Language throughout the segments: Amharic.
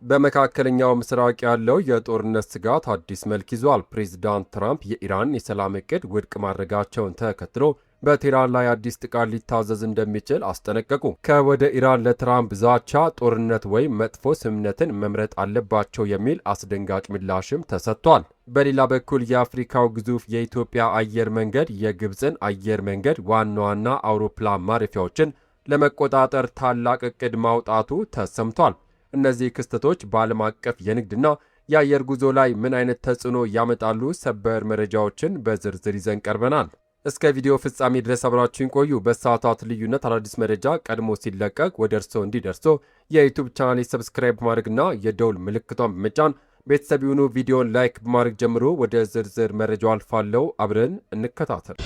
በመካከለኛው ምስራቅ ያለው የጦርነት ስጋት አዲስ መልክ ይዟል። ፕሬዚዳንት ትራምፕ የኢራን የሰላም ዕቅድ ውድቅ ማድረጋቸውን ተከትሎ በቴህራን ላይ አዲስ ጥቃት ሊታዘዝ እንደሚችል አስጠነቀቁ። ከወደ ኢራን ለትራምፕ ዛቻ ጦርነት ወይም መጥፎ ስምምነትን መምረጥ አለባቸው የሚል አስደንጋጭ ምላሽም ተሰጥቷል። በሌላ በኩል የአፍሪካው ግዙፍ የኢትዮጵያ አየር መንገድ የግብፅን አየር መንገድ ዋና ዋና አውሮፕላን ማረፊያዎችን ለመቆጣጠር ታላቅ ዕቅድ ማውጣቱ ተሰምቷል። እነዚህ ክስተቶች በዓለም አቀፍ የንግድና የአየር ጉዞ ላይ ምን አይነት ተጽዕኖ ያመጣሉ? ሰበር መረጃዎችን በዝርዝር ይዘን ቀርበናል። እስከ ቪዲዮ ፍጻሜ ድረስ አብራችሁን ቆዩ። በሰዓታት ልዩነት አዳዲስ መረጃ ቀድሞ ሲለቀቅ ወደ እርስዎ እንዲደርሶ የዩቲዩብ ቻናል ሰብስክራይብ በማድረግና የደውል ምልክቷን በመጫን ቤተሰብ ይሁኑ። ቪዲዮን ላይክ በማድረግ ጀምሮ ወደ ዝርዝር መረጃው አልፋለሁ። አብረን እንከታተል።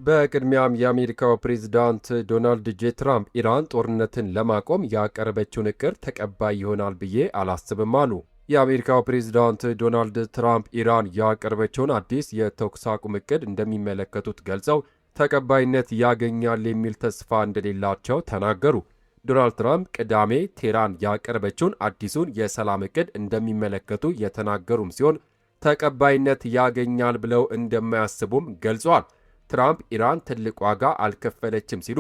በቅድሚያም የአሜሪካው ፕሬዝዳንት ዶናልድ ጄ ትራምፕ ኢራን ጦርነትን ለማቆም ያቀረበችውን ዕቅድ ተቀባይ ይሆናል ብዬ አላስብም አሉ። የአሜሪካው ፕሬዝዳንት ዶናልድ ትራምፕ ኢራን ያቀረበችውን አዲስ የተኩስ አቁም ዕቅድ እንደሚመለከቱት ገልጸው ተቀባይነት ያገኛል የሚል ተስፋ እንደሌላቸው ተናገሩ። ዶናልድ ትራምፕ ቅዳሜ ቴህራን ያቀረበችውን አዲሱን የሰላም ዕቅድ እንደሚመለከቱ የተናገሩም ሲሆን ተቀባይነት ያገኛል ብለው እንደማያስቡም ገልጸዋል። ትራምፕ ኢራን ትልቅ ዋጋ አልከፈለችም ሲሉ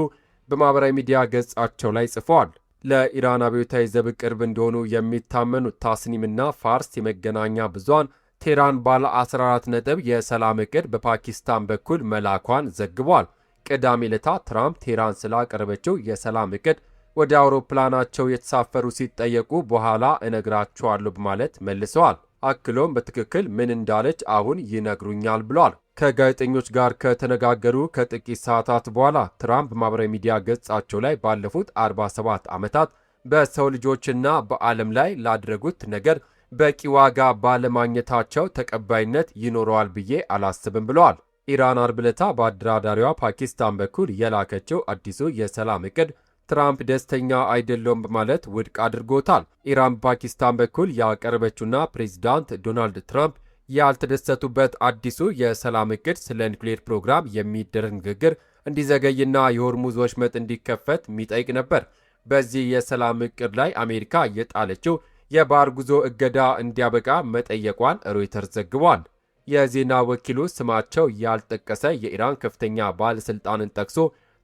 በማኅበራዊ ሚዲያ ገጻቸው ላይ ጽፈዋል። ለኢራን አብዮታዊ ዘብ ቅርብ እንደሆኑ የሚታመኑት ታስኒምና ፋርስ የመገናኛ ብዙሃን ቴህራን ባለ 14 ነጥብ የሰላም ዕቅድ በፓኪስታን በኩል መላኳን ዘግቧል። ቅዳሜ ዕለት ትራምፕ ቴህራን ስላቀረበችው የሰላም ዕቅድ ወደ አውሮፕላናቸው የተሳፈሩ ሲጠየቁ በኋላ እነግራቸዋለሁ በማለት መልሰዋል። አክሎም በትክክል ምን እንዳለች አሁን ይነግሩኛል ብሏል። ከጋዜጠኞች ጋር ከተነጋገሩ ከጥቂት ሰዓታት በኋላ ትራምፕ ማኅበራዊ ሚዲያ ገጻቸው ላይ ባለፉት 47 ዓመታት በሰው ልጆችና በዓለም ላይ ላደረጉት ነገር በቂ ዋጋ ባለማግኘታቸው ተቀባይነት ይኖረዋል ብዬ አላስብም ብለዋል። ኢራን አርብ ዕለት በአደራዳሪዋ ፓኪስታን በኩል የላከችው አዲሱ የሰላም ዕቅድ ትራምፕ ደስተኛ አይደለውም በማለት ውድቅ አድርጎታል። ኢራን በፓኪስታን በኩል ያቀረበችውና ፕሬዚዳንት ዶናልድ ትራምፕ ያልተደሰቱበት አዲሱ የሰላም ዕቅድ ስለ ኒውክሌር ፕሮግራም የሚደረግ ንግግር እንዲዘገይና የሆርሙዝ ወሽመጥ እንዲከፈት የሚጠይቅ ነበር። በዚህ የሰላም ዕቅድ ላይ አሜሪካ የጣለችው የባህር ጉዞ እገዳ እንዲያበቃ መጠየቋን ሮይተርስ ዘግቧል። የዜና ወኪሉ ስማቸው ያልጠቀሰ የኢራን ከፍተኛ ባለሥልጣንን ጠቅሶ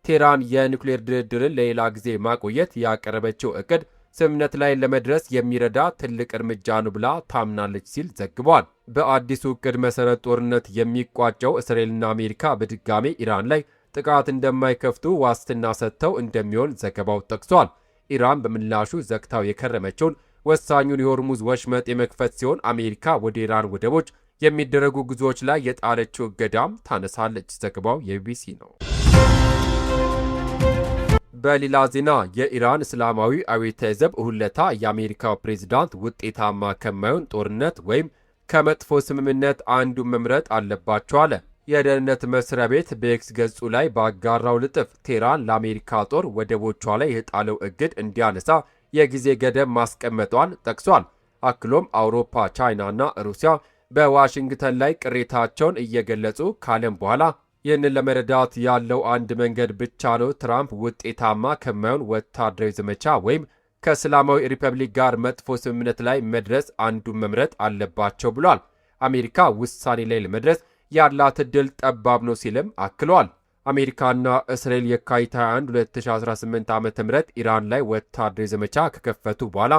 ቴህራን የኒውክሌር ድርድርን ለሌላ ጊዜ ማቆየት ያቀረበችው ዕቅድ ስምምነት ላይ ለመድረስ የሚረዳ ትልቅ እርምጃ ነው ብላ ታምናለች ሲል ዘግቧል። በአዲሱ ዕቅድ መሠረት ጦርነት የሚቋጨው እስራኤልና አሜሪካ በድጋሜ ኢራን ላይ ጥቃት እንደማይከፍቱ ዋስትና ሰጥተው እንደሚሆን ዘገባው ጠቅሷል። ኢራን በምላሹ ዘግታው የከረመችውን ወሳኙን የሆርሙዝ ወሽመጥ የመክፈት ሲሆን አሜሪካ ወደ ኢራን ወደቦች የሚደረጉ ጉዞዎች ላይ የጣለችው እገዳም ታነሳለች። ዘገባው የቢቢሲ ነው። በሌላ ዜና የኢራን እስላማዊ አብዮታዊ ዘብ እሁድ የአሜሪካው ፕሬዝዳንት ውጤታማ ከማይሆን ጦርነት ወይም ከመጥፎ ስምምነት አንዱን መምረጥ አለባቸው አለ። የደህንነት መስሪያ ቤት በኤክስ ገጹ ላይ ባጋራው ልጥፍ ቴህራን ለአሜሪካ ጦር ወደቦቿ ላይ የጣለው እግድ እንዲያነሳ የጊዜ ገደብ ማስቀመጧን ጠቅሷል። አክሎም አውሮፓ፣ ቻይናና ሩሲያ በዋሽንግተን ላይ ቅሬታቸውን እየገለጹ ካለም በኋላ ይህንን ለመረዳት ያለው አንድ መንገድ ብቻ ነው። ትራምፕ ውጤታማ ከማይሆን ወታደራዊ ዘመቻ ወይም ከእስላማዊ ሪፐብሊክ ጋር መጥፎ ስምምነት ላይ መድረስ አንዱን መምረጥ አለባቸው ብሏል። አሜሪካ ውሳኔ ላይ ለመድረስ ያላት ዕድል ጠባብ ነው ሲልም አክሏል። አሜሪካና እስራኤል የካቲት 21 2018 ዓ.ም ኢራን ላይ ወታደራዊ ዘመቻ ከከፈቱ በኋላ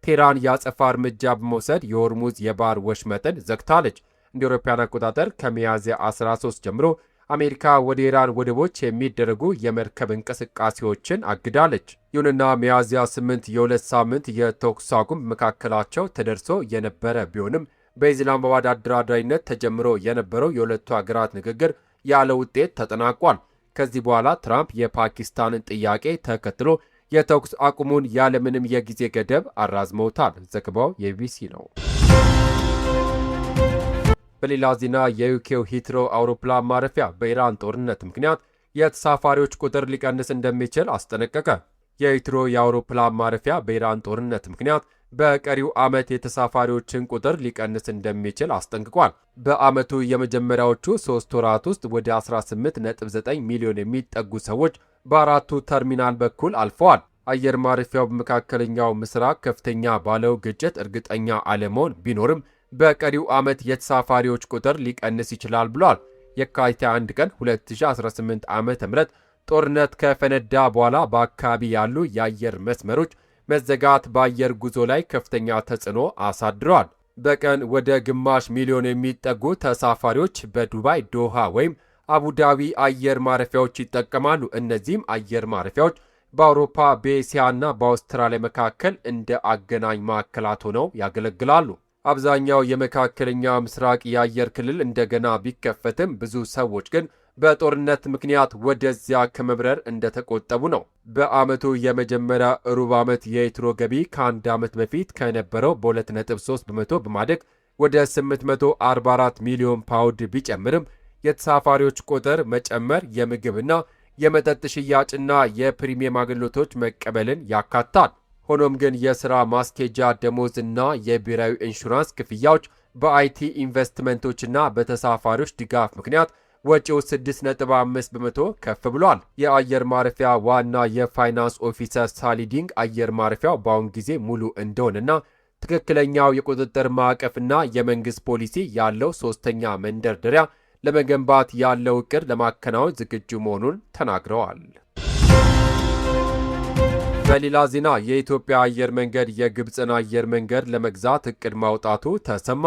ቴህራን ያጸፋ እርምጃ በመውሰድ የሆርሙዝ የባህር ወሽመጥን ዘግታለች። እንደ አውሮፓውያን አቆጣጠር ከሚያዝያ 13 ጀምሮ አሜሪካ ወደ ኢራን ወደቦች የሚደረጉ የመርከብ እንቅስቃሴዎችን አግዳለች። ይሁንና ሚያዝያ 8 የሁለት ሳምንት የተኩስ አቁም መካከላቸው ተደርሶ የነበረ ቢሆንም በኢስላማባድ አደራዳሪነት ተጀምሮ የነበረው የሁለቱ ሀገራት ንግግር ያለ ውጤት ተጠናቋል። ከዚህ በኋላ ትራምፕ የፓኪስታንን ጥያቄ ተከትሎ የተኩስ አቁሙን ያለምንም የጊዜ ገደብ አራዝመውታል። ዘገባው የቢቢሲ ነው። በሌላ ዜና የዩኬው ሂትሮ አውሮፕላን ማረፊያ በኢራን ጦርነት ምክንያት የተሳፋሪዎች ቁጥር ሊቀንስ እንደሚችል አስጠነቀቀ። የሂትሮ የአውሮፕላን ማረፊያ በኢራን ጦርነት ምክንያት በቀሪው ዓመት የተሳፋሪዎችን ቁጥር ሊቀንስ እንደሚችል አስጠንቅቋል። በዓመቱ የመጀመሪያዎቹ 3 ወራት ውስጥ ወደ 18.9 ሚሊዮን የሚጠጉ ሰዎች በአራቱ ተርሚናል በኩል አልፈዋል። አየር ማረፊያው በመካከለኛው ምስራቅ ከፍተኛ ባለው ግጭት እርግጠኛ አለመሆን ቢኖርም በቀሪው ዓመት የተሳፋሪዎች ቁጥር ሊቀንስ ይችላል ብሏል። የካቲት 1 ቀን 2018 ዓ.ም ጦርነት ከፈነዳ በኋላ በአካባቢ ያሉ የአየር መስመሮች መዘጋት በአየር ጉዞ ላይ ከፍተኛ ተጽዕኖ አሳድረዋል። በቀን ወደ ግማሽ ሚሊዮን የሚጠጉ ተሳፋሪዎች በዱባይ፣ ዶሃ ወይም አቡዳቢ አየር ማረፊያዎች ይጠቀማሉ። እነዚህም አየር ማረፊያዎች በአውሮፓ፣ በኤስያና በአውስትራሊያ መካከል እንደ አገናኝ ማዕከላት ሆነው ያገለግላሉ። አብዛኛው የመካከለኛ ምስራቅ የአየር ክልል እንደገና ቢከፈትም ብዙ ሰዎች ግን በጦርነት ምክንያት ወደዚያ ከመብረር እንደተቆጠቡ ነው። በዓመቱ የመጀመሪያ ሩብ ዓመት የዩሮ ገቢ ከአንድ ዓመት በፊት ከነበረው በ2.3 በመቶ በማደግ ወደ 844 ሚሊዮን ፓውንድ ቢጨምርም የተሳፋሪዎች ቁጥር መጨመር የምግብና የመጠጥ ሽያጭና የፕሪሚየም አገልግሎቶች መቀበልን ያካትታል። ሆኖም ግን የሥራ ማስኬጃ ደሞዝ እና የብሔራዊ ኢንሹራንስ ክፍያዎች በአይቲ ኢንቨስትመንቶችና በተሳፋሪዎች ድጋፍ ምክንያት ወጪው 6.5 በመቶ ከፍ ብሏል። የአየር ማረፊያ ዋና የፋይናንስ ኦፊሰር ሳሊዲንግ አየር ማረፊያው በአሁን ጊዜ ሙሉ እንደሆነና ትክክለኛው የቁጥጥር ማዕቀፍና የመንግሥት ፖሊሲ ያለው ሦስተኛ መንደርደሪያ ለመገንባት ያለው ዕቅድ ለማከናወን ዝግጁ መሆኑን ተናግረዋል። በሌላ ዜና የኢትዮጵያ አየር መንገድ የግብፅን አየር መንገድ ለመግዛት ዕቅድ ማውጣቱ ተሰማ።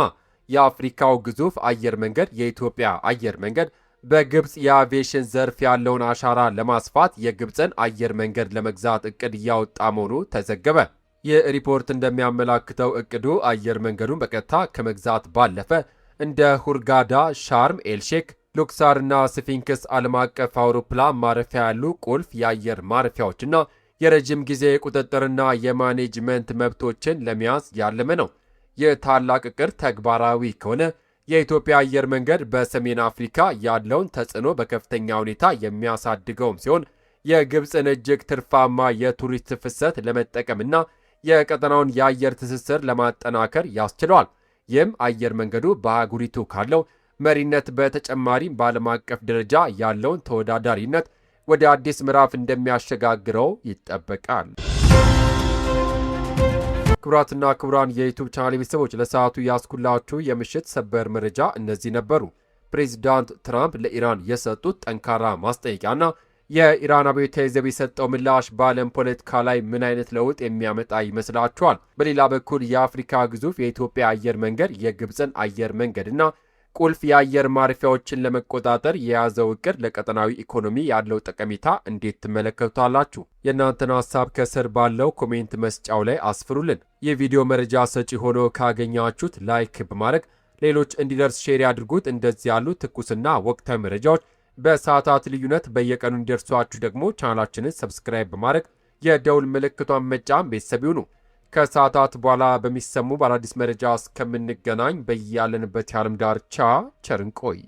የአፍሪካው ግዙፍ አየር መንገድ የኢትዮጵያ አየር መንገድ በግብፅ የአቪዬሽን ዘርፍ ያለውን አሻራ ለማስፋት የግብፅን አየር መንገድ ለመግዛት ዕቅድ እያወጣ መሆኑ ተዘገበ። ይህ ሪፖርት እንደሚያመላክተው ዕቅዱ አየር መንገዱን በቀጥታ ከመግዛት ባለፈ እንደ ሁርጋዳ፣ ሻርም ኤልሼክ፣ ሉክሳርና ስፊንክስ ዓለም አቀፍ አውሮፕላን ማረፊያ ያሉ ቁልፍ የአየር ማረፊያዎችና የረጅም ጊዜ ቁጥጥርና የማኔጅመንት መብቶችን ለመያዝ ያለመ ነው። ይህ ታላቅ ዕቅድ ተግባራዊ ከሆነ የኢትዮጵያ አየር መንገድ በሰሜን አፍሪካ ያለውን ተጽዕኖ በከፍተኛ ሁኔታ የሚያሳድገውም ሲሆን የግብፅን እጅግ ትርፋማ የቱሪስት ፍሰት ለመጠቀምና የቀጠናውን የአየር ትስስር ለማጠናከር ያስችለዋል። ይህም አየር መንገዱ በአህጉሪቱ ካለው መሪነት በተጨማሪም በዓለም አቀፍ ደረጃ ያለውን ተወዳዳሪነት ወደ አዲስ ምዕራፍ እንደሚያሸጋግረው ይጠበቃል። ክቡራትና ክቡራን የዩቱብ ቻናል ቤተሰቦች ለሰዓቱ ያስኩላችሁ የምሽት ሰበር መረጃ እነዚህ ነበሩ። ፕሬዚዳንት ትራምፕ ለኢራን የሰጡት ጠንካራ ማስጠንቀቂያና የኢራን አብዮታዊ ዘብ የሰጠው ምላሽ በዓለም ፖለቲካ ላይ ምን አይነት ለውጥ የሚያመጣ ይመስላችኋል? በሌላ በኩል የአፍሪካ ግዙፍ የኢትዮጵያ አየር መንገድ የግብፅን አየር መንገድና ቁልፍ የአየር ማረፊያዎችን ለመቆጣጠር የያዘው ዕቅድ ለቀጠናዊ ኢኮኖሚ ያለው ጠቀሜታ እንዴት ትመለከቱታላችሁ? የእናንተን ሐሳብ ከስር ባለው ኮሜንት መስጫው ላይ አስፍሩልን። ይህ ቪዲዮ መረጃ ሰጪ ሆኖ ካገኛችሁት ላይክ በማድረግ ሌሎች እንዲደርስ ሼር ያድርጉት። እንደዚህ ያሉ ትኩስና ወቅታዊ መረጃዎች በሰዓታት ልዩነት በየቀኑ እንዲደርሷችሁ ደግሞ ቻናላችንን ሰብስክራይብ በማድረግ የደውል ምልክቷን መጫን ቤተሰብ ይሁኑ። ከሰዓታት በኋላ በሚሰሙ በአዳዲስ መረጃ እስከምንገናኝ በያለንበት የዓለም ዳርቻ ቸር እንቆይ።